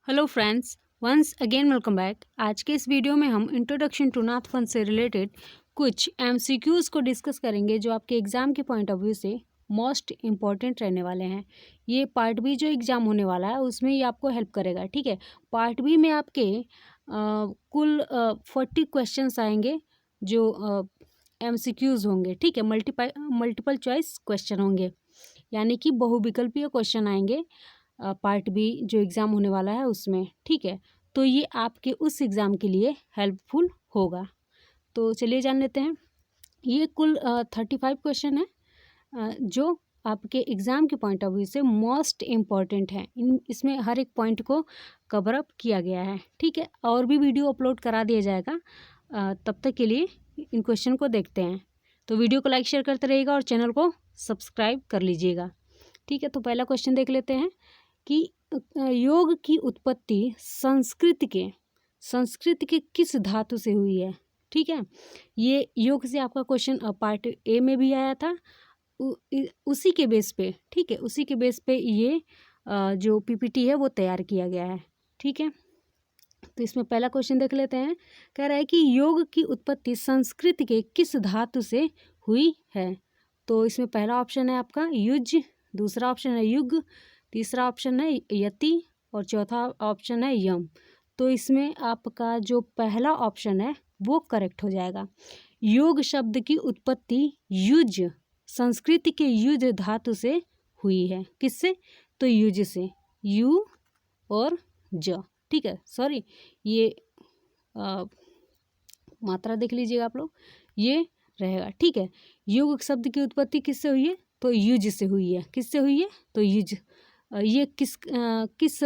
Hello friends, once again welcome back. आज के इस वीडियो में हम इंट्रोडक्शन टू नाथ फन से रिलेटेड कुछ एमसीक्यूज़ को डिस्कस करेंगे जो आपके एग्ज़ाम के पॉइंट ऑफ व्यू से मोस्ट इम्पॉर्टेंट रहने वाले हैं। ये पार्ट बी जो एग्ज़ाम होने वाला है उसमें ये आपको हेल्प करेगा। ठीक है, पार्ट बी में आपके कुल 40 क्वेश्चंस आएंगे जो एमसीक्यूज़ होंगे। ठीक है, मल्टीपल चॉइस क्वेश्चन होंगे, यानी कि बहुविकल्पीय क्वेश्चन आएंगे पार्ट बी जो एग्ज़ाम होने वाला है उसमें। ठीक है, तो ये आपके उस एग्ज़ाम के लिए हेल्पफुल होगा। तो चलिए जान लेते हैं। ये कुल 35 क्वेश्चन है जो आपके एग्ज़ाम के पॉइंट ऑफ व्यू से मोस्ट इम्पॉर्टेंट हैं। इसमें हर एक पॉइंट को कवर अप किया गया है। ठीक है, और भी वीडियो अपलोड करा दिया जाएगा। तब तक के लिए इन क्वेश्चन को देखते हैं। तो वीडियो को लाइक शेयर करते रहिएगा और चैनल को सब्सक्राइब कर लीजिएगा। ठीक है, तो पहला क्वेश्चन देख लेते हैं कि योग की उत्पत्ति संस्कृत के किस धातु से हुई है। ठीक है, ये योग से आपका क्वेश्चन पार्ट ए में भी आया था। उसी के बेस पे, ठीक है, उसी के बेस पे ये जो पीपीटी है वो तैयार किया गया है। ठीक है, तो इसमें पहला क्वेश्चन देख लेते हैं। कह रहा है कि योग की उत्पत्ति संस्कृत के किस धातु से हुई है। तो इसमें पहला ऑप्शन है आपका युज, दूसरा ऑप्शन है युग, तीसरा ऑप्शन है यति और चौथा ऑप्शन है यम। तो इसमें आपका जो पहला ऑप्शन है वो करेक्ट हो जाएगा। योग शब्द की उत्पत्ति युज, संस्कृत के युज धातु से हुई है। किससे? तो युज से, यू और ज। ठीक है, सॉरी ये मात्रा देख लीजिएगा आप लोग, ये रहेगा। ठीक है, योग शब्द की उत्पत्ति किससे हुई है? तो युज से हुई है। किससे हुई है? तो युज। ये किस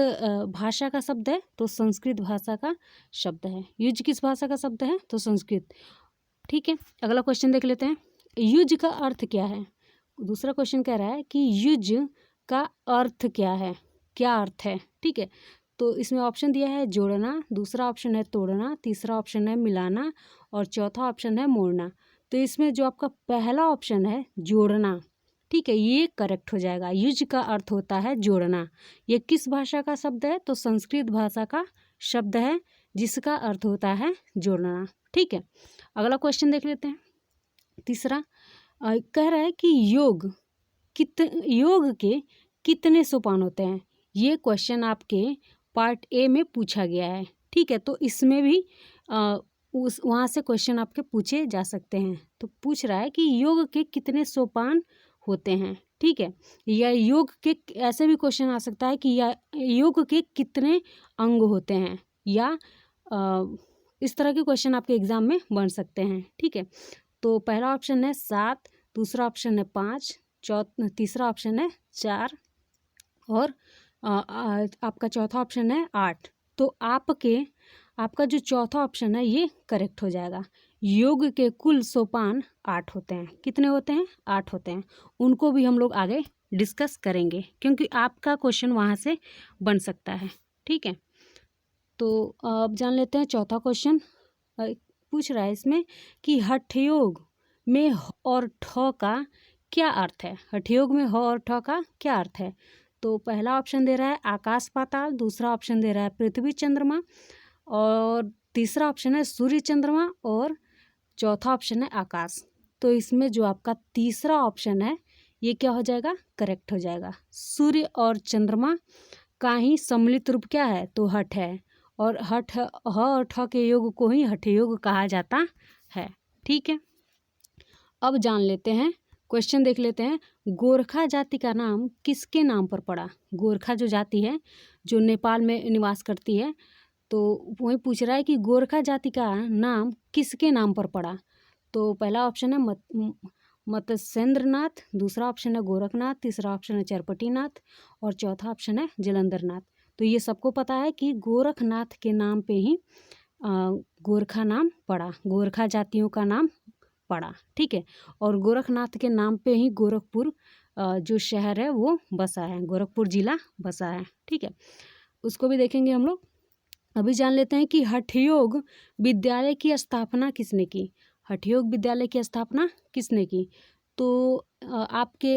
भाषा का शब्द है? तो संस्कृत भाषा का शब्द है। युज किस भाषा का शब्द है? तो संस्कृत। ठीक है, अगला क्वेश्चन देख लेते हैं। युज का अर्थ क्या है? दूसरा क्वेश्चन कह रहा है कि युज का अर्थ क्या है, क्या अर्थ है। ठीक है, तो इसमें ऑप्शन दिया है जोड़ना, दूसरा ऑप्शन है तोड़ना, तीसरा ऑप्शन है मिलाना और चौथा ऑप्शन है मोड़ना। तो इसमें जो आपका पहला ऑप्शन है जोड़ना, ठीक है, ये करेक्ट हो जाएगा। युज का अर्थ होता है जोड़ना। ये किस भाषा का शब्द है? तो संस्कृत भाषा का शब्द है जिसका अर्थ होता है जोड़ना। ठीक है, अगला क्वेश्चन देख लेते हैं। तीसरा कह रहा है कि योग के कितने सोपान होते हैं। ये क्वेश्चन आपके पार्ट ए में पूछा गया है। ठीक है, तो इसमें भी उस वहाँ से क्वेश्चन आपके पूछे जा सकते हैं। तो पूछ रहा है कि योग के कितने सोपान होते हैं। ठीक है, या योग के ऐसे भी क्वेश्चन आ सकता है कि या योग के कितने अंग होते हैं, या इस तरह के क्वेश्चन आपके एग्जाम में बन सकते हैं। ठीक है, तो पहला ऑप्शन है 7, दूसरा ऑप्शन है 5, तीसरा ऑप्शन है 4 और आपका चौथा ऑप्शन है 8। तो आपका जो चौथा ऑप्शन है ये करेक्ट हो जाएगा। योग के कुल सोपान 8 होते हैं। कितने होते हैं? 8 होते हैं। उनको भी हम लोग आगे डिस्कस करेंगे क्योंकि आपका क्वेश्चन वहाँ से बन सकता है। ठीक है, तो अब जान लेते हैं चौथा क्वेश्चन। पूछ रहा है इसमें कि हठयोग में ह और ठ का क्या अर्थ है। हठयोग में ह और ठ का क्या अर्थ है? तो पहला ऑप्शन दे रहा है आकाश पाताल, दूसरा ऑप्शन दे रहा है पृथ्वी चंद्रमा और तीसरा ऑप्शन है सूर्य चंद्रमा और चौथा ऑप्शन है आकाश। तो इसमें जो आपका तीसरा ऑप्शन है ये क्या हो जाएगा? करेक्ट हो जाएगा। सूर्य और चंद्रमा का ही सम्मिलित रूप क्या है? तो हठ है, और हठ ह और ठ के योग को ही हठ योग कहा जाता है। ठीक है, अब जान लेते हैं, क्वेश्चन देख लेते हैं। गोरखा जाति का नाम किसके नाम पर पड़ा? गोरखा जो जाति है जो नेपाल में निवास करती है, तो वही पूछ रहा है कि गोरखा जाति का नाम किसके नाम पर पड़ा। तो पहला ऑप्शन है मत्स्येंद्रनाथ, दूसरा ऑप्शन है गोरखनाथ, तीसरा ऑप्शन है चरपटीनाथ और चौथा ऑप्शन है जलंधरनाथ। तो ये सबको पता है कि गोरखनाथ के नाम पे ही गोरखा नाम पड़ा, गोरखा जातियों का नाम पड़ा। ठीक है, और गोरखनाथ के नाम पे ही गोरखपुर जो शहर है वो बसा है, गोरखपुर जिला बसा है। ठीक है, उसको भी देखेंगे हम लोग। अभी जान लेते हैं कि हठयोग विद्यालय की स्थापना किसने की। हठयोग विद्यालय की स्थापना किसने की? तो आपके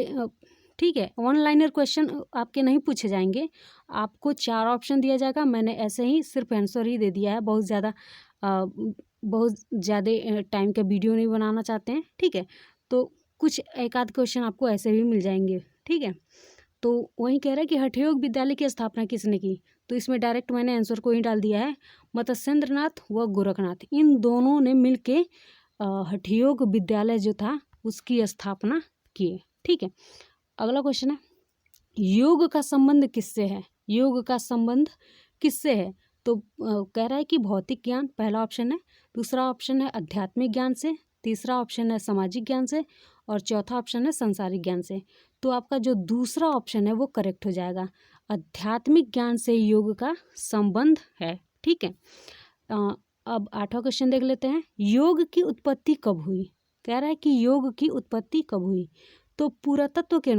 ठीक है। वन लाइनर क्वेश्चन आपके नहीं पूछे जाएंगे, आपको 4 ऑप्शन दिया जाएगा। मैंने ऐसे ही सिर्फ आंसर ही दे दिया है, बहुत ज़्यादा टाइम का वीडियो नहीं बनाना चाहते हैं, ठीक है। तो कुछ एक आध क्वेश्चन आपको ऐसे भी मिल जाएंगे, ठीक है। तो वही कह रहा है कि हठयोग विद्यालय की स्थापना किसने की, तो इसमें डायरेक्ट मैंने आंसर को ही डाल दिया है, मत्स्येंद्रनाथ व गोरखनाथ, इन दोनों ने मिलके हठयोग विद्यालय जो था उसकी स्थापना की, ठीक है। अगला क्वेश्चन है, योग का संबंध किससे है, योग का संबंध किससे है, तो कह रहा है कि भौतिक ज्ञान पहला ऑप्शन है, दूसरा ऑप्शन है आध्यात्मिक ज्ञान से, तीसरा ऑप्शन है सामाजिक ज्ञान से, और चौथा ऑप्शन है सांसारिक ज्ञान से। तो आपका जो दूसरा ऑप्शन है वो करेक्ट हो जाएगा, आध्यात्मिक ज्ञान से योग का संबंध है, ठीक है। अब 8वां क्वेश्चन देख लेते हैं, योग की उत्पत्ति कब हुई, कह रहा है कि योग की उत्पत्ति कब हुई, तो पुरातत्व के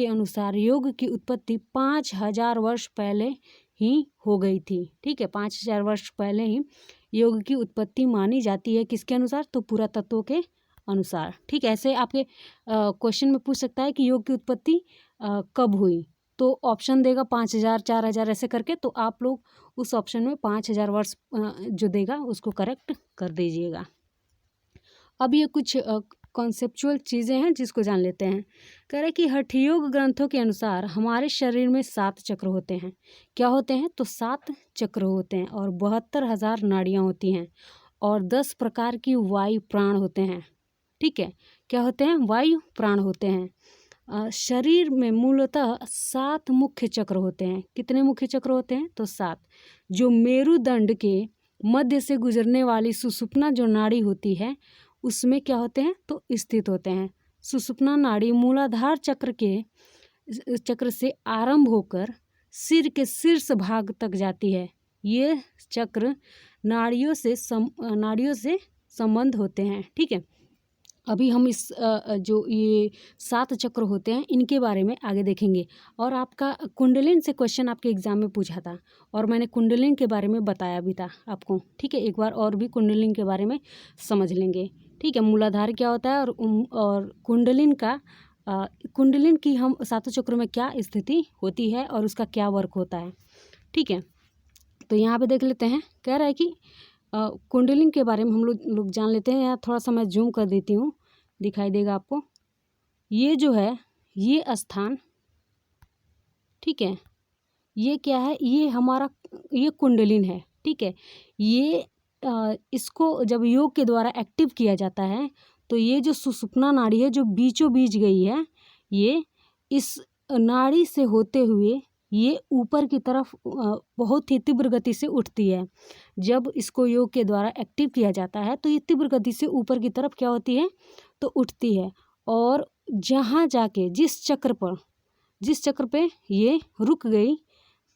अनुसार योग की उत्पत्ति 5000 वर्ष पहले ही हो गई थी, ठीक है। 5000 वर्ष पहले ही योग की उत्पत्ति मानी जाती है, किसके अनुसार, तो पुरातत्व के अनुसार, ठीक है। ऐसे आपके क्वेश्चन में पूछ सकता है कि योग की उत्पत्ति कब हुई, तो ऑप्शन देगा 5000, 4000 ऐसे करके, तो आप लोग उस ऑप्शन में 5000 वर्ष जो देगा उसको करेक्ट कर दीजिएगा। अब ये कुछ कॉन्सेप्चुअल चीज़ें हैं जिसको जान लेते हैं। कह रहे कि हठयोग ग्रंथों के अनुसार हमारे शरीर में 7 चक्र होते हैं, क्या होते हैं, तो 7 चक्र होते हैं, और 72,000 नाड़ियाँ होती हैं, और 10 प्रकार की वायु प्राण होते हैं, ठीक है। क्या होते हैं, वायु प्राण होते हैं। शरीर में मूलतः 7 मुख्य चक्र होते हैं, कितने मुख्य चक्र होते हैं, तो 7, जो मेरुदंड के मध्य से गुजरने वाली सुषुप्ना जो नाड़ी होती है उसमें क्या होते हैं, तो स्थित होते हैं। सुषुप्ना नाड़ी मूलाधार चक्र से आरंभ होकर सिर के शीर्ष भाग तक जाती है। ये चक्र नाड़ियों से संबंध होते हैं, ठीक है। अभी हम इस जो ये 7 चक्र होते हैं इनके बारे में आगे देखेंगे। और आपका कुंडलिन से क्वेश्चन आपके एग्जाम में पूछा था, और मैंने कुंडलिन के बारे में बताया भी था आपको, ठीक है। एक बार और भी कुंडलिन के बारे में समझ लेंगे, ठीक है। मूलाधार क्या होता है, और कुंडलिन की हम 7 चक्रों में क्या स्थिति होती है और उसका क्या वर्क होता है, ठीक है। तो यहाँ पे देख लेते हैं, कह रहा है कि कुंडलिन के बारे में हम लोग जान लेते हैं। यहाँ थोड़ा सा मैं जूम कर देती हूँ, दिखाई देगा आपको। ये जो है ये स्थान, ठीक है, ये क्या है, ये कुंडलिन है, ठीक है। ये इसको जब योग के द्वारा एक्टिव किया जाता है तो ये जो सुषुप्ना नाड़ी है जो बीचों बीच गई है, ये इस नाड़ी से होते हुए ये ऊपर की तरफ बहुत ही तीव्र गति से उठती है। जब इसको योग के द्वारा एक्टिव किया जाता है तो ये तीव्र गति से ऊपर की तरफ क्या होती है, तो उठती है, और जहाँ जाके जिस चक्र पे ये रुक गई,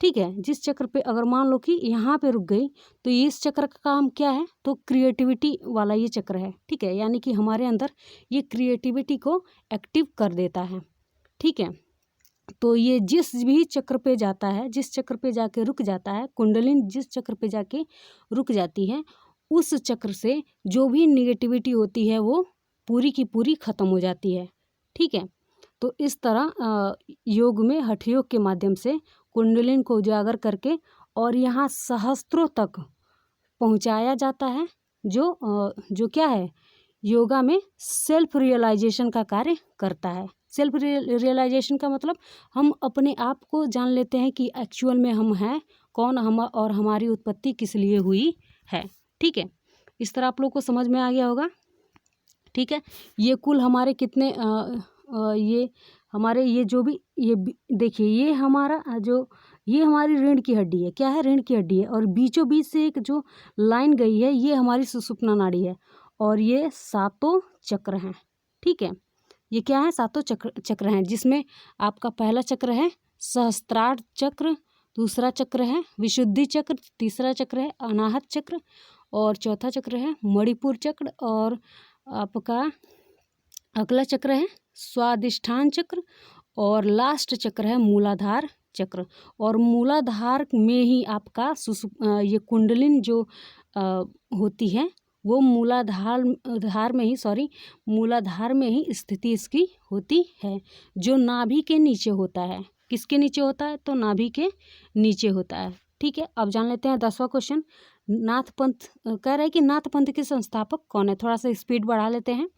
ठीक है, जिस चक्र पे अगर मान लो कि यहाँ पे रुक गई तो ये इस चक्र का काम क्या है, तो क्रिएटिविटी वाला ये चक्र है, ठीक है। यानी कि हमारे अंदर ये क्रिएटिविटी को एक्टिव कर देता है, ठीक है। तो ये जिस भी चक्र पे जाता है, जिस चक्र पे जाके रुक जाता है, कुंडलिन जिस चक्र पे जाके रुक जाती है उस चक्र से जो भी निगेटिविटी होती है वो पूरी की पूरी खत्म हो जाती है, ठीक है। तो इस तरह योग में हठयोग के माध्यम से कुंडलिन को उजागर करके और यहाँ सहस्त्रों तक पहुँचाया जाता है, जो क्या है, योगा में सेल्फ रियलाइजेशन का कार्य करता है। सेल्फ रियलाइजेशन का मतलब हम अपने आप को जान लेते हैं कि एक्चुअल में हम हैं कौन, हम और हमारी उत्पत्ति किस लिए हुई है, ठीक है। इस तरह आप लोग को समझ में आ गया होगा, ठीक है। ये कुल हमारे कितने ये हमारे ये जो भी ये देखिए ये हमारी रीढ़ की हड्डी है, क्या है, रीढ़ की हड्डी है, और बीचों बीच से एक जो लाइन गई है ये हमारी सुषुप्ना नाड़ी है, और ये 7 चक्र हैं, ठीक है। ये क्या है, 7 चक्र हैं, जिसमें आपका पहला चक्र है सहस्त्रार चक्र, दूसरा चक्र है विशुद्धि चक्र, तीसरा चक्र है अनाहत चक्र, और चौथा चक्र है मणिपुर चक्र, और आपका अगला चक्र है स्वादिष्ठान चक्र, और लास्ट चक्र है मूलाधार चक्र। और मूलाधार में ही आपका ये कुंडलिन जो होती है वो मूलाधार में ही स्थिति इसकी होती है, जो नाभि के नीचे होता है। किसके नीचे होता है? तो नाभि के नीचे होता है। ठीक है, अब जान लेते हैं 10वां क्वेश्चन। नाथ पंथ कह रहा है कि नाथ पंथ के संस्थापक कौन है। थोड़ा सा स्पीड बढ़ा लेते हैं।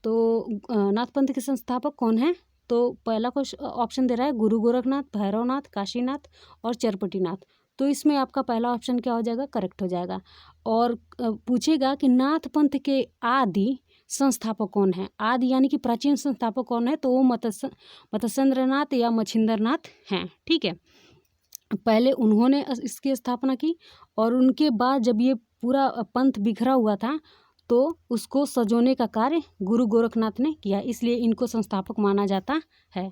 तो नाथ पंथ के संस्थापक कौन है? तो पहला क्वेश्चन ऑप्शन दे रहा है गुरु गोरखनाथ, भैरवनाथ, काशीनाथ और चरपटीनाथ। तो इसमें आपका पहला ऑप्शन क्या हो जाएगा? करेक्ट हो जाएगा। और पूछेगा कि नाथ पंथ के आदि संस्थापक कौन है। आदि यानी कि प्राचीन संस्थापक कौन है? तो वो मत्स्येंद्रनाथ या मच्छिंद्रनाथ हैं। ठीक है, पहले उन्होंने इसकी स्थापना की और उनके बाद जब ये पूरा पंथ बिखरा हुआ था तो उसको सजोने का कार्य गुरु गोरखनाथ ने किया, इसलिए इनको संस्थापक माना जाता है।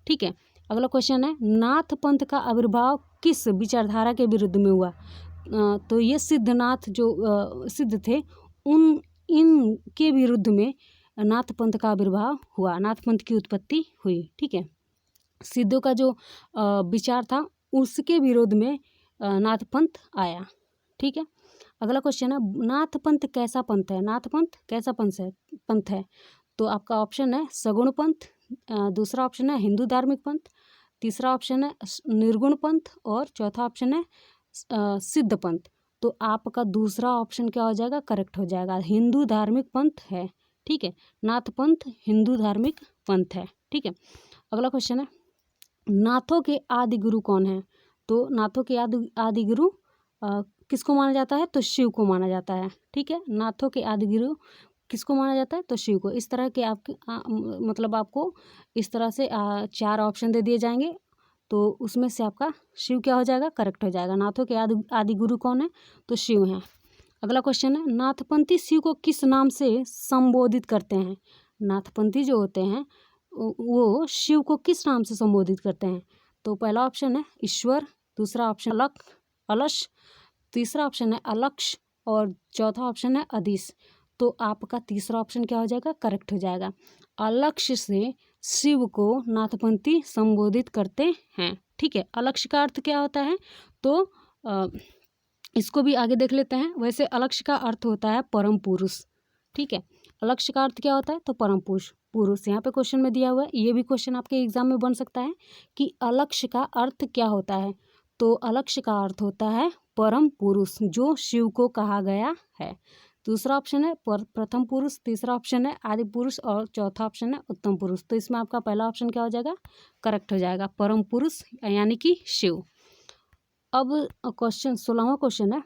ठीक है, अगला क्वेश्चन है नाथ पंथ का आविर्भाव किस विचारधारा के विरुद्ध में हुआ। तो ये सिद्धनाथ जो सिद्ध थे इनके विरुद्ध में नाथ पंथ का आविर्भाव हुआ, नाथ पंथ की उत्पत्ति हुई। ठीक है, सिद्धों का जो विचार था उसके विरोध में नाथ पंथ आया। ठीक है, अगला क्वेश्चन है नाथ पंथ कैसा पंथ है। नाथ पंथ कैसा पंथ है। तो आपका ऑप्शन है सगुण पंथ, दूसरा ऑप्शन है हिंदू धार्मिक पंथ, तीसरा ऑप्शन है निर्गुण पंथ और चौथा ऑप्शन है सिद्ध पंथ। तो आपका दूसरा ऑप्शन क्या हो जाएगा? करेक्ट हो जाएगा, हिंदू धार्मिक पंथ है। ठीक है, नाथ पंथ हिंदू धार्मिक पंथ है। ठीक है, अगला क्वेश्चन है नाथों के आदि गुरु कौन है। तो नाथों के आदि गुरु किसको माना जाता है? तो शिव को माना जाता है। ठीक है, नाथों के आदि गुरु किसको माना जाता है? तो शिव को। इस तरह के आपके मतलब आपको इस तरह से 4 ऑप्शन दे दिए जाएंगे, तो उसमें से आपका शिव क्या हो जाएगा? करेक्ट हो जाएगा। नाथों के आदि गुरु कौन है? तो शिव हैं। अगला क्वेश्चन है नाथपंथी शिव को किस नाम से संबोधित करते हैं। नाथपंथी जो होते हैं वो शिव को किस नाम से संबोधित करते हैं। तो पहला ऑप्शन है ईश्वर, दूसरा ऑप्शन अलश, तीसरा ऑप्शन है अलक्ष और चौथा ऑप्शन है अधीश। तो आपका तीसरा ऑप्शन क्या हो जाएगा? करेक्ट हो जाएगा। अलक्ष से शिव को नाथपंथी संबोधित करते हैं। ठीक है, अलक्ष का अर्थ क्या होता है? तो इसको भी आगे देख लेते हैं। वैसे अलक्ष का अर्थ होता है परम पुरुष। ठीक है, अलक्ष का अर्थ क्या होता है? तो परम पुरुष। यहाँ पे क्वेश्चन में दिया हुआ है, ये भी क्वेश्चन आपके एग्जाम में बन सकता है कि अलक्ष का अर्थ क्या होता है। तो अलक्ष का अर्थ होता है परम पुरुष, जो शिव को कहा गया है। दूसरा ऑप्शन है प्रथम पुरुष, तीसरा ऑप्शन है आदि पुरुष और चौथा ऑप्शन है उत्तम पुरुष। तो इसमें आपका पहला ऑप्शन क्या हो जाएगा? करेक्ट हो जाएगा, परम पुरुष यानी कि शिव। अब क्वेश्चन 16वां क्वेश्चन है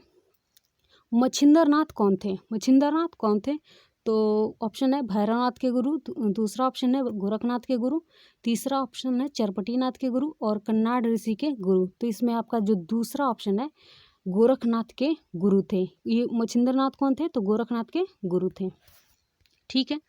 मच्छिंद्रनाथ कौन थे। मच्छिंद्रनाथ कौन थे? तो ऑप्शन है भैरवनाथ के गुरु, दूसरा ऑप्शन है गोरखनाथ के गुरु, तीसरा ऑप्शन है चरपटीनाथ के गुरु और कन्नाड ऋषि के गुरु। तो इसमें आपका जो दूसरा ऑप्शन है गोरखनाथ के गुरु थे। ये मच्छिंद्रनाथ कौन थे? तो गोरखनाथ के गुरु थे। ठीक है,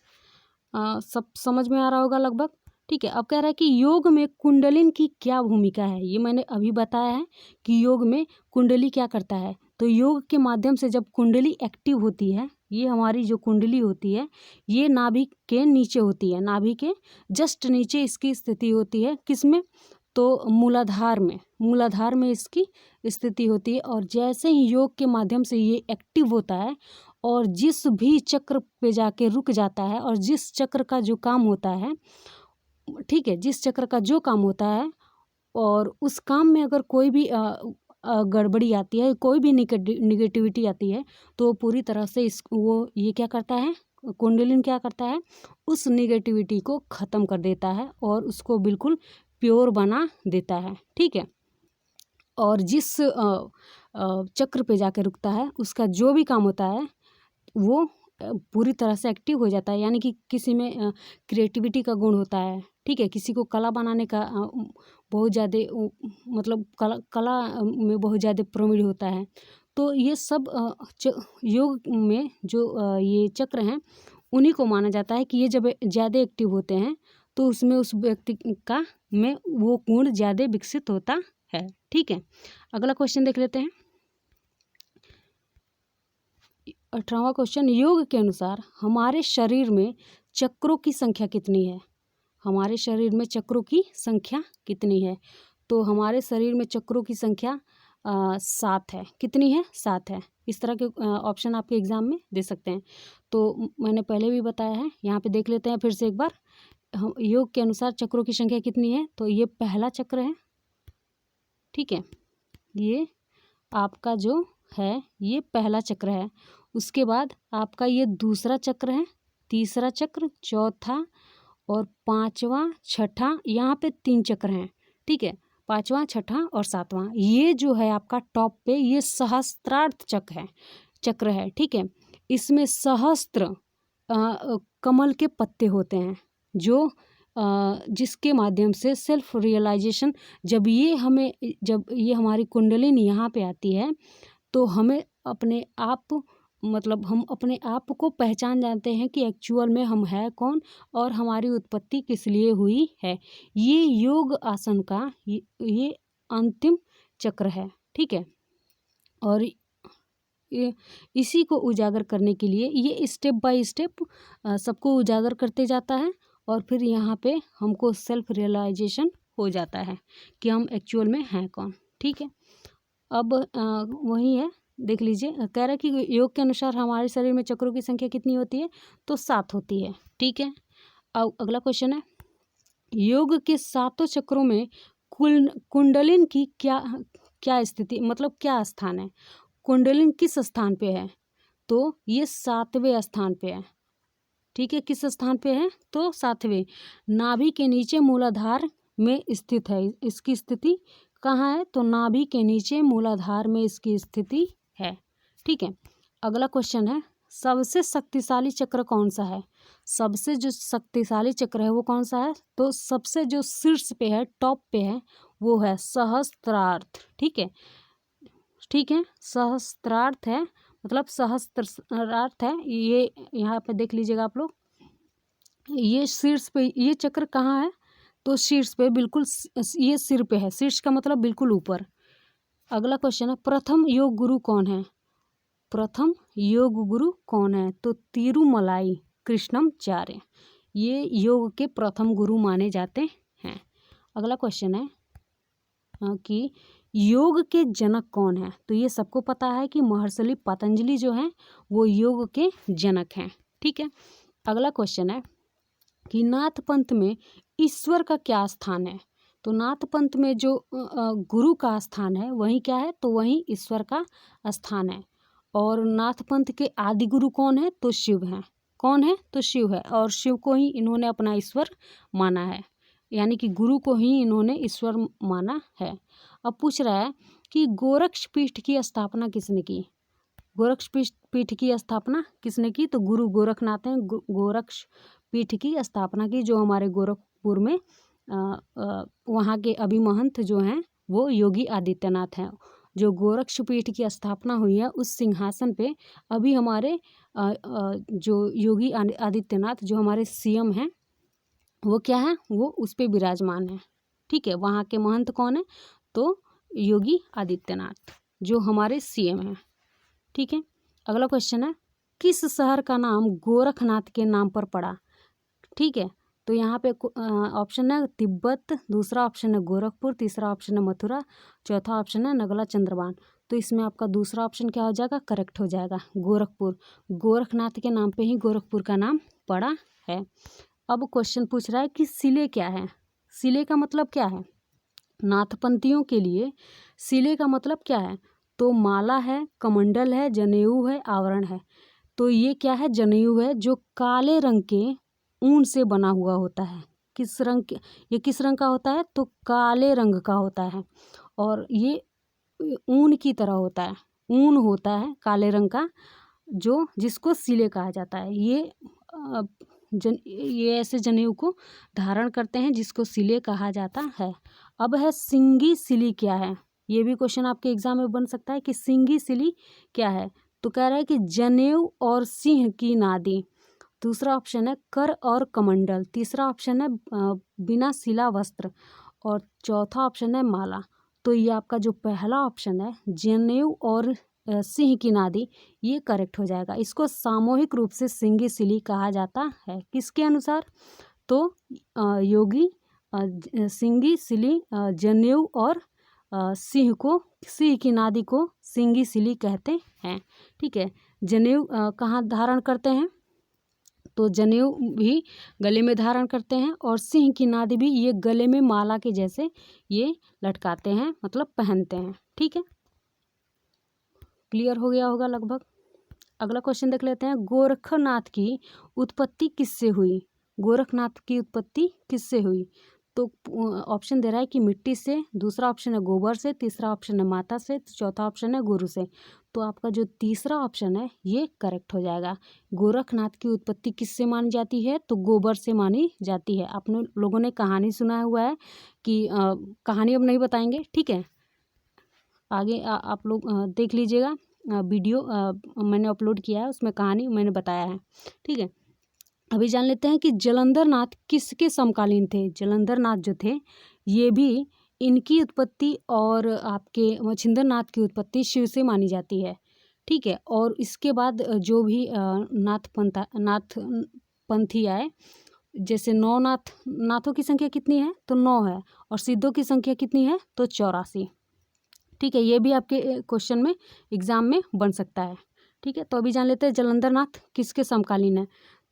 सब समझ में आ रहा होगा लगभग। ठीक है, अब कह रहा है कि योग में कुंडलिन की क्या भूमिका है। ये मैंने अभी बताया है कि योग में कुंडली क्या करता है। तो योग के माध्यम से जब कुंडली एक्टिव होती है, ये हमारी जो कुंडली होती है ये नाभि के नीचे होती है, नाभि के जस्ट नीचे इसकी स्थिति होती है। किसमें? तो मूलाधार में इसकी स्थिति होती है। और जैसे ही योग के माध्यम से ये एक्टिव होता है और जिस भी चक्र पे जाके रुक जाता है और जिस चक्र का जो काम होता है, ठीक है, जिस चक्र का जो काम होता है और उस काम में अगर कोई भी गड़बड़ी आती है, कोई भी निगेटिविटी आती है, तो पूरी तरह से ये क्या करता है, कुंडलिनी क्या करता है, उस निगेटिविटी को ख़त्म कर देता है और उसको बिल्कुल प्योर बना देता है। ठीक है, और जिस चक्र पे जाके रुकता है उसका जो भी काम होता है वो पूरी तरह से एक्टिव हो जाता है। यानी कि किसी में क्रिएटिविटी का गुण होता है, ठीक है, किसी को कला बनाने का बहुत ज़्यादा मतलब कला में बहुत ज़्यादा प्रवीण होता है। तो ये सब योग में जो ये चक्र हैं उन्हीं को माना जाता है कि ये जब ज़्यादा एक्टिव होते हैं तो उसमें उस व्यक्ति का में वो गुण ज़्यादा विकसित होता है। ठीक है, अगला क्वेश्चन देख लेते हैं। 18वां क्वेश्चन, योग के अनुसार हमारे शरीर में चक्रों की संख्या कितनी है। हमारे शरीर में चक्रों की संख्या कितनी है? तो हमारे शरीर में चक्रों की संख्या 7 है। कितनी है? 7 है। इस तरह के ऑप्शन आपके एग्ज़ाम में दे सकते हैं। तो मैंने पहले भी बताया है, यहाँ पे देख लेते हैं फिर से एक बार। योग के अनुसार चक्रों की संख्या कितनी है? तो ये पहला चक्र है, ठीक है। ये आपका जो है ये पहला चक्र है। उसके बाद आपका ये दूसरा चक्र है, तीसरा चक्र, चौथा और पांचवा, छठा, यहाँ पे 3 चक्र हैं, ठीक है। पांचवा, छठा और सातवां, ये जो है आपका टॉप पे ये सहस्त्रार्थ चक्र है, ठीक है। इसमें सहस्त्र कमल के पत्ते होते हैं, जो जिसके माध्यम से सेल्फ रियलाइजेशन, जब ये हमारी कुंडलिनी यहाँ पे आती है तो हमें अपने आप, मतलब हम अपने आप को पहचान जानते हैं कि एक्चुअल में हम है कौन और हमारी उत्पत्ति किस लिए हुई है। ये योग आसन का ये अंतिम चक्र है, ठीक है। और इसी को उजागर करने के लिए ये स्टेप बाय स्टेप सबको उजागर करते जाता है और फिर यहाँ पे हमको सेल्फ रियलाइजेशन हो जाता है कि हम एक्चुअल में हैं कौन, ठीक है। अब वही है, देख लीजिए, कह रहा है कि योग के अनुसार हमारे शरीर में चक्रों की संख्या कितनी होती है? तो 7 होती है, ठीक है। अब अगला क्वेश्चन है, योग के 7 चक्रों में कुंडलिन की क्या स्थिति, मतलब क्या स्थान है? कुंडलिन किस स्थान पे है? तो ये 7वें स्थान पे है, ठीक है। किस स्थान पे है? तो 7वें, नाभि के नीचे मूलाधार में स्थित है। इसकी स्थिति कहाँ है? तो नाभि के नीचे मूलाधार में इसकी स्थिति है, ठीक है। अगला क्वेश्चन है, सबसे शक्तिशाली चक्र कौन सा है? सबसे जो शक्तिशाली चक्र है वो कौन सा है? तो सबसे जो शीर्ष पे है, टॉप पे है, वो है सहस्त्रार्थ, ठीक है, ठीक है। सहस्त्रार्थ है, मतलब सहस्त्रार्थ है। ये यहाँ पे देख लीजिएगा आप लोग, ये शीर्ष पे, ये चक्र कहाँ है? तो शीर्ष पे, बिल्कुल ये सिर पे है। शीर्ष का मतलब बिल्कुल ऊपर। अगला क्वेश्चन है, प्रथम योग गुरु कौन है? प्रथम योग गुरु कौन है? तो तिरुमलाई कृष्णमाचार्य, ये योग के प्रथम गुरु माने जाते हैं। अगला क्वेश्चन है कि योग के जनक कौन है? तो ये सबको पता है कि महर्षि पतंजलि जो हैं वो योग के जनक हैं, ठीक है। अगला क्वेश्चन है कि नाथ पंथ में ईश्वर का क्या स्थान है? तो नाथ पंथ में जो गुरु का स्थान है वहीं क्या है? तो वहीं ईश्वर का स्थान है। और नाथ पंथ के आदि गुरु कौन है? तो शिव हैं। कौन है? तो शिव है, और शिव को ही इन्होंने अपना ईश्वर माना है, यानी कि गुरु को ही इन्होंने ईश्वर माना है। अब पूछ रहा है कि गोरक्ष पीठ की स्थापना किसने की? गोरक्ष पीठ की स्थापना किसने की? तो गुरु गोरखनाथ हैं। गोरक्ष पीठ की स्थापना की, जो हमारे गोरखपुर में वहाँ के अभी महंत जो हैं वो योगी आदित्यनाथ हैं। जो गोरक्ष पीठ की स्थापना हुई है उस सिंहासन पे अभी हमारे जो योगी आदित्यनाथ जो हमारे सीएम हैं वो क्या है? वो उस पे विराजमान है, ठीक है। वहाँ के महंत कौन है? तो योगी आदित्यनाथ जो हमारे सीएम हैं, ठीक है। अगला क्वेश्चन है, किस शहर का नाम गोरखनाथ के नाम पर पड़ा? ठीक है, तो यहाँ पे ऑप्शन है तिब्बत, दूसरा ऑप्शन है गोरखपुर, तीसरा ऑप्शन है मथुरा, चौथा ऑप्शन है नगला चंद्रबान। तो इसमें आपका दूसरा ऑप्शन क्या हो जाएगा? करेक्ट हो जाएगा, गोरखपुर। गोरखनाथ के नाम पे ही गोरखपुर का नाम पड़ा है। अब क्वेश्चन पूछ रहा है कि सिले क्या है? सिले का मतलब क्या है? नाथपंथियों के लिए सिले का मतलब क्या है? तो माला है, कमंडल है, जनेऊ है, आवरण है। तो ये क्या है? जनेऊ है, जो काले रंग के ऊन से बना हुआ होता है। किस रंग के, ये किस रंग का होता है? तो काले रंग का होता है, और ये ऊन की तरह होता है, ऊन होता है काले रंग का, जो जिसको सिले कहा जाता है। ये ऐसे जनेऊ को धारण करते हैं जिसको सिले कहा जाता है। अब है सिंगी सिली क्या है? ये भी क्वेश्चन आपके एग्जाम में बन सकता है कि सिंगी सिली क्या है। तो कह रहा है कि जनेऊ और सिंह की नादी। दूसरा ऑप्शन है कर और कमंडल। तीसरा ऑप्शन है बिना सिला वस्त्र, और चौथा ऑप्शन है माला। तो ये आपका जो पहला ऑप्शन है जनेऊ और सिंह की नादी, ये करेक्ट हो जाएगा। इसको सामूहिक रूप से सिंगी सिली कहा जाता है। किसके अनुसार? तो योगी सिंगी सिली जनेऊ और सिंह की नादी को सिंगी सिली कहते हैं। ठीक है, जनेऊ कहाँ धारण करते हैं, तो जनेऊ भी गले में धारण करते हैं, और सिंह की नादी भी ये गले में माला के जैसे ये लटकाते हैं, मतलब पहनते हैं। ठीक है, क्लियर हो गया होगा लगभग। अगला क्वेश्चन देख लेते हैं, गोरखनाथ की उत्पत्ति किससे हुई? गोरखनाथ की उत्पत्ति किससे हुई? तो ऑप्शन दे रहा है कि मिट्टी से, दूसरा ऑप्शन है गोबर से, तीसरा ऑप्शन है माता से, चौथा ऑप्शन है गुरु से। तो आपका जो तीसरा ऑप्शन है ये करेक्ट हो जाएगा। गोरखनाथ की उत्पत्ति किससे मानी जाती है? तो गोबर से मानी जाती है। आप लोगों ने कहानी सुना हुआ है कि कहानी अब नहीं बताएंगे, ठीक है, आगे आप लोग देख लीजिएगा, वीडियो मैंने अपलोड किया है, उसमें कहानी मैंने बताया है। ठीक है, अभी जान लेते हैं कि जलंधर नाथ किसके समकालीन थे। जलंधर नाथ जो थे ये भी, इनकी उत्पत्ति और आपके मच्छिंद्र नाथ की उत्पत्ति शिव से मानी जाती है। ठीक है, और इसके बाद जो भी नाथ पंथी आए, जैसे नाथों की संख्या कितनी है? तो 9 है, और सिद्धों की संख्या कितनी है? तो 84। ठीक है, ये भी आपके क्वेश्चन में एग्जाम में बन सकता है। ठीक है, तो अभी जान लेते हैं जलंधर नाथ किसके समकालीन है।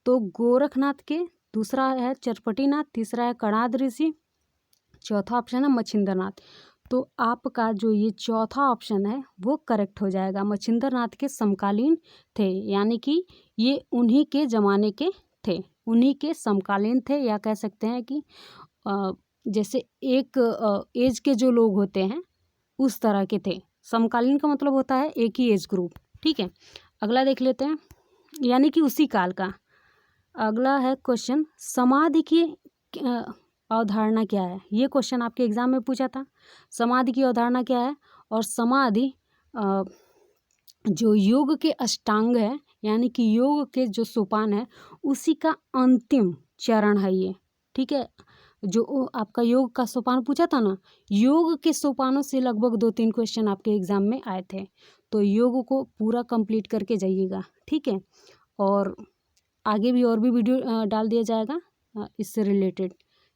तो गोरखनाथ के, दूसरा है चरपटी नाथ, तीसरा है कणाद ऋषि, चौथा ऑप्शन है मच्छिंद्र नाथ। तो आपका जो ये चौथा ऑप्शन है वो करेक्ट हो जाएगा। मच्छिंद्र नाथ के समकालीन थे, यानी कि ये उन्हीं के ज़माने के थे, उन्हीं के समकालीन थे, या कह सकते हैं कि जैसे एक एज के जो लोग होते हैं उस तरह के थे। समकालीन का मतलब होता है एक ही एज ग्रुप। ठीक है, अगला देख लेते हैं, यानी कि उसी काल का। अगला है क्वेश्चन, समाधि की अवधारणा क्या है? ये क्वेश्चन आपके एग्जाम में पूछा था, समाधि की अवधारणा क्या है? और समाधि जो योग के अष्टांग है, यानी कि योग के जो सोपान है, उसी का अंतिम चरण है ये। ठीक है, जो आपका योग का सोपान पूछा था ना, योग के सोपानों से लगभग 2-3 क्वेश्चन आपके एग्जाम में आए थे। तो योग को पूरा कंप्लीट करके जाइएगा। ठीक है, और आगे भी और भी वीडियो डाल दिया जाएगा इससे रिलेटेड।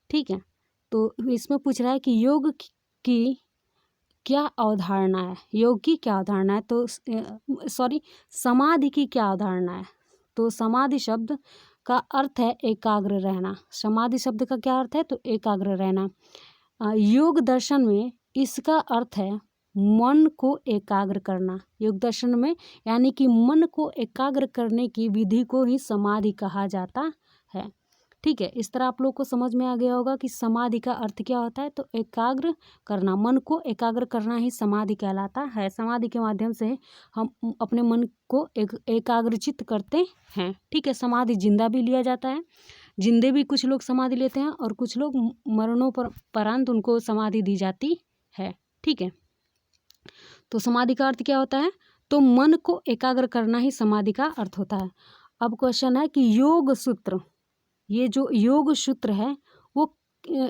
ठीक है, तो इसमें पूछ रहा है कि योग की क्या अवधारणा है, योग की क्या अवधारणा है, तो समाधि की क्या अवधारणा है। तो समाधि शब्द का अर्थ है एकाग्र रहना। समाधि शब्द का क्या अर्थ है? तो एकाग्र रहना। योग दर्शन में इसका अर्थ है मन को एकाग्र करना। योग दर्शन में यानी कि मन को एकाग्र करने की विधि को ही समाधि कहा जाता है। ठीक है, इस तरह आप लोग को समझ में आ गया होगा कि समाधि का अर्थ क्या होता है। तो एकाग्र करना, मन को एकाग्र करना ही समाधि कहलाता है। समाधि के माध्यम से हम अपने मन को एकाग्रचित करते हैं। ठीक है, समाधि जिंदा भी लिया जाता है, जिंदे भी कुछ लोग समाधि लेते हैं, और कुछ लोग मरणोपरांत उनको समाधि दी जाती है। ठीक है, तो समाधि का अर्थ क्या होता है? तो मन को एकाग्र करना ही समाधि का अर्थ होता है। अब क्वेश्चन है कि योग सूत्र, ये जो योग सूत्र है वो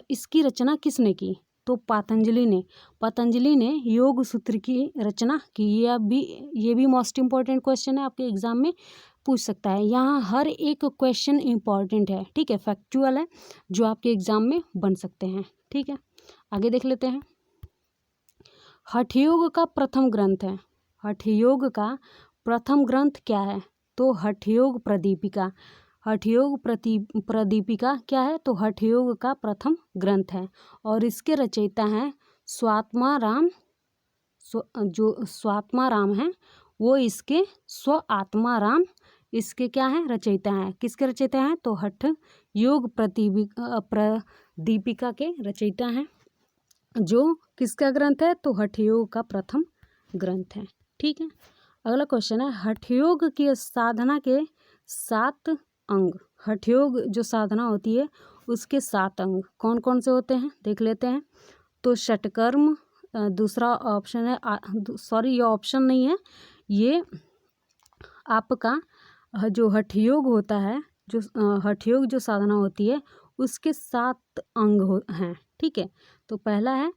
इसकी रचना किसने की? तो पतंजलि ने योग सूत्र की रचना की। ये भी मोस्ट इम्पॉर्टेंट क्वेश्चन है, आपके एग्जाम में पूछ सकता है। यहाँ हर एक क्वेश्चन इम्पॉर्टेंट है। ठीक है, फैक्चुअल है, जो आपके एग्जाम में बन सकते हैं। ठीक है, आगे देख लेते हैं। हठयोग का प्रथम ग्रंथ है। हठयोग का प्रथम ग्रंथ क्या है? तो हठयोग प्रदीपिका। हठयोग प्रदीपिका क्या है? तो हठयोग का प्रथम ग्रंथ है, और इसके रचयिता हैं स्वात्माराम। जो स्वात्माराम हैं वो इसके स्वात्माराम इसके क्या हैं? रचयिता हैं। किसके रचयिता हैं? तो हठ योग प्रदीपिका के रचयिता हैं। जो किसका ग्रंथ है? तो हठयोग का प्रथम ग्रंथ है। ठीक है, अगला क्वेश्चन है, हठयोग की साधना के 7 अंग। हठयोग जो साधना होती है उसके 7 अंग कौन कौन से होते हैं देख लेते हैं। तो षटकर्म, दूसरा ऑप्शन है ये ऑप्शन नहीं है, ये आपका जो हठयोग होता है, जो हठयोग जो साधना होती है उसके 7 अंग हैं। ठीक है, तो पहला है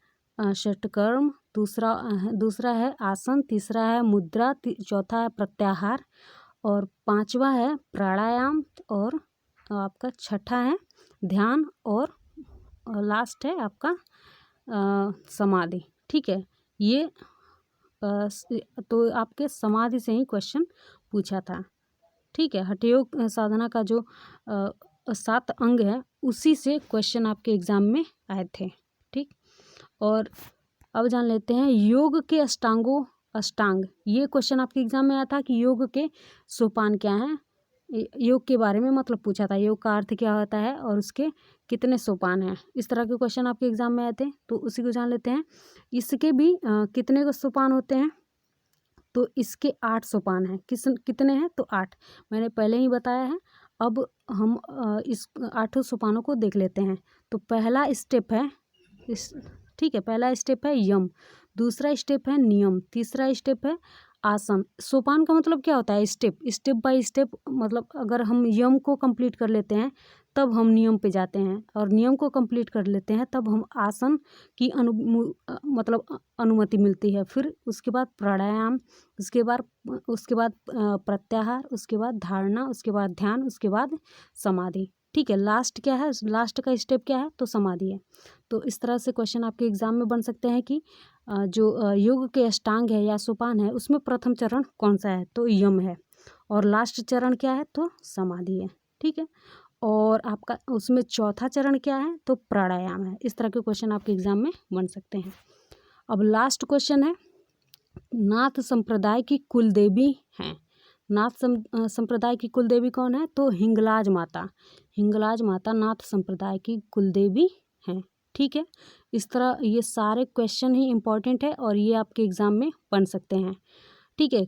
षटकर्म, दूसरा है आसन, तीसरा है मुद्रा, चौथा है प्रत्याहार, और 5वां है प्राणायाम, और आपका 6ठा है ध्यान, और लास्ट है आपका समाधि। ठीक है। ये तो आपके समाधि से ही क्वेश्चन पूछा था। ठीक है, हठयोग साधना का जो 7 अंग है उसी से क्वेश्चन आपके एग्जाम में आए थे। ठीक, और अब जान लेते हैं योग के अष्टांग। ये क्वेश्चन आपके एग्जाम में आया था कि योग के सोपान क्या हैं। योग के बारे में मतलब पूछा था, योग का अर्थ क्या होता है और उसके कितने सोपान हैं। इस तरह के क्वेश्चन आपके एग्जाम में आए थे, तो उसी को जान लेते हैं। इसके भी कितने सोपान होते हैं, तो इसके 8 सोपान हैं। कितने हैं, तो 8 मैंने पहले ही बताया है। अब हम इस 8 सोपानों को देख लेते हैं। तो पहला स्टेप है ठीक है, पहला स्टेप है यम, दूसरा स्टेप है नियम, तीसरा स्टेप है आसन। सोपान का मतलब क्या होता है, स्टेप बाय स्टेप। मतलब अगर हम यम को कंप्लीट कर लेते हैं तब हम नियम पे जाते हैं, और नियम को कंप्लीट कर लेते हैं तब हम आसन की मतलब अनुमति मिलती है। फिर उसके बाद प्राणायाम, उसके बाद प्रत्याहार, उसके बाद धारणा, उसके बाद ध्यान, उसके बाद समाधि। ठीक है, लास्ट क्या है, लास्ट का स्टेप क्या है, तो समाधि है। तो इस तरह से क्वेश्चन आपके एग्जाम में बन सकते हैं कि जो योग के अष्टांग है या सोपान है उसमें प्रथम चरण कौन सा है, तो यम है, और लास्ट चरण क्या है, तो समाधि है। ठीक है, और आपका उसमें चौथा चरण क्या है, तो प्राणायाम है। इस तरह के क्वेश्चन आपके एग्जाम में बन सकते हैं। अब लास्ट क्वेश्चन है, नाथ संप्रदाय की कुल देवी हैं। नाथ संप्रदाय की कुल देवी कौन है, तो हिंगलाज माता। हिंगलाज माता नाथ संप्रदाय की कुल देवी हैं। ठीक है, इस तरह ये सारे क्वेश्चन ही इम्पोर्टेंट है और ये आपके एग्ज़ाम में बन सकते हैं। ठीक है,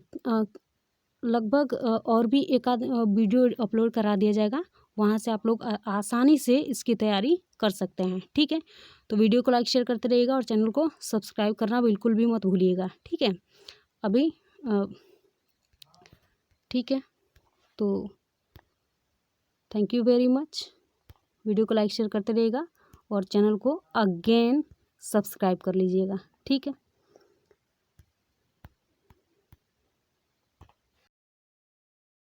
लगभग और भी एक आध वीडियो अपलोड करा दिया जाएगा, वहाँ से आप लोग आसानी से इसकी तैयारी कर सकते हैं। ठीक है, तो वीडियो को लाइक शेयर करते रहिएगा और चैनल को सब्सक्राइब करना बिल्कुल भी मत भूलिएगा। ठीक है, अभी ठीक है, तो thank you very much. Video को लाइक शेयर करते रहिएगा और चैनल को अगेन सब्सक्राइब कर लीजिएगा। ठीक है।